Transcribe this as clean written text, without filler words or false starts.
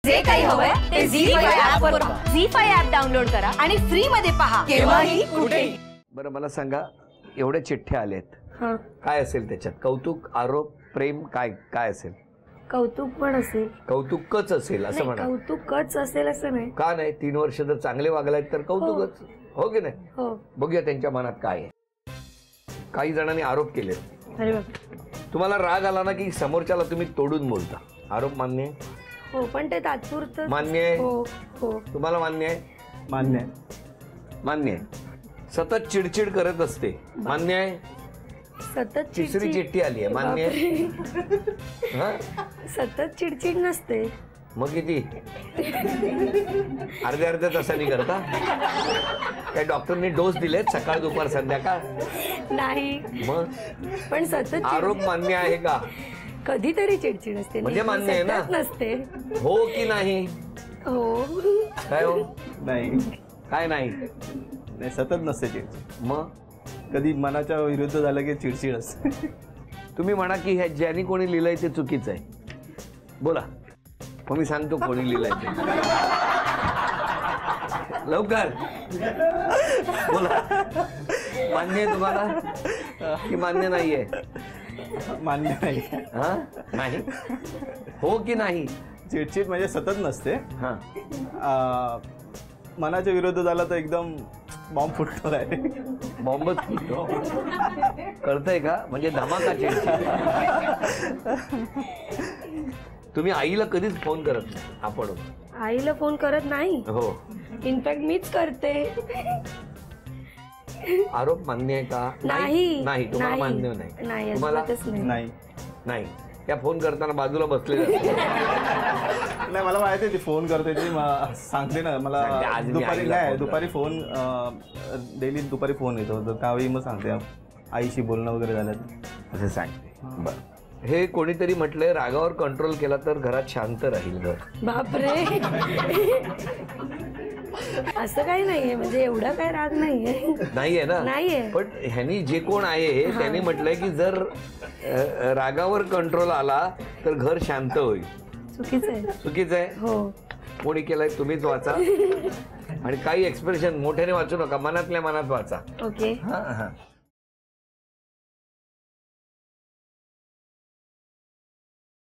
जे काही हवंय ते झी5 ऍप वर पहा. झी5 ऍप डाउनलोड करा आणि फ्री मध्ये पहा केव्हाही कुठेही. बरं मला सांगा, एवढ्या चिठ्ठ्या आल्यात, काय असेल त्याच्यात? कौतुक, आरोप, प्रेम, काय काय असेल? कौतुक पण असेल, कौतुकच असेल असं म्हणा. कौतुकच असेल असं नाही. का नाही? 3 वर्ष जर चांगले वागलात तर कौतुकच, हो की नाही? हो. बघूया त्यांच्या मनात काय आहे. काही जणांनी आरोप केले. अरे बाप. तुम्हाला राग आला ना की समोरच्याला तुम्ही तोडून बोलता. आरोप मान्य आहे? हो, पण ते तात्पुरतं. मान्य आहे? हो हो. तुम्हाला मान्य आहे? मान्य आहे. मान्य आहे. सतत चिडचिड करत असते, मान्य आहे? सतत तिसरी चिठ्ठी आली आहे, मान्य आहे? हा? सतत चिडचिड नसते. मग किती? अर्ध्या अर्ध्या तासांनी करता? काय डॉक्टरनी डोस दिलेत सकाळ दुपार संध्याकाळ? नाही, मग पण सतत आरोप मान्य आहे का? कधीतरी चिडचिड असते. म्हणजे मान्य आहे ना? सतत नसते. हो की नाही? हो. काय हो? नाही काय नाही? नाही, सतत नसते चिडचिड. मग कधी मनाच्या विरुद्ध झालं की चिडचिड असते. तुम्ही म्हणा की ह्या ज्यांनी कोणी लिहिलंय ते चुकीचं आहे. बोला, मग मी सांगतो कोणी लिहिलंय ते. लवकर बोला. मान्य आहे तुम्हाला की मान्य नाहीये? मान्य नाही. हा? नाही? हो की नाही? चिडचिड म्हणजे सतत नसते. हा. मनाच्या विरुद्ध झाला तर एकदम बॉम्ब फुटतो आहे. बॉम्बच फुटतो. कळतंय का? म्हणजे धमाका चिडचिड. तुम्ही आईला कधीच फोन करत नाही आपण? आईला फोन करत नाही. हो. इनफॅक्ट मीच करते. आरोप मान्य आहे का? नाही. नाही, तुम्हाला मान्य नाही. नाही, तुम्हाला अजिबातच नाही. नाही. नाही. त्या फोन करताना बाजूला बसलेले नाही, मला माहिती आहे ती फोन करते ती सांगते ना मला. सांगते, आज मी दुपारी आईला नाही, फोन दुपारी फोन डेली दुपारी फोन येतो, तर त्यावेळी मग सांगते आईशी बोलणं वगैरे झालं असं सांगते. बरं, हे कोणीतरी म्हटलंय रागावर कंट्रोल केला तर घरात शांत राहील घर. बापरे. असं काही नाहीये, म्हणजे एवढा काय राग नाहीये. नाहीये ना? नाहीये. पण ह्यांनी जे कोण आहे त्यांनी म्हटलंय की जर रागावर कंट्रोल आला तर घर शांत होईल. चुकीचं आहे. चुकीचं आहे? हो. कोणी केलंय? तुम्हीच वाचा. आणि काही एक्सप्रेशन मोठ्याने वाचू नका, मनातल्या मनात वाचा. ओके. हा हा.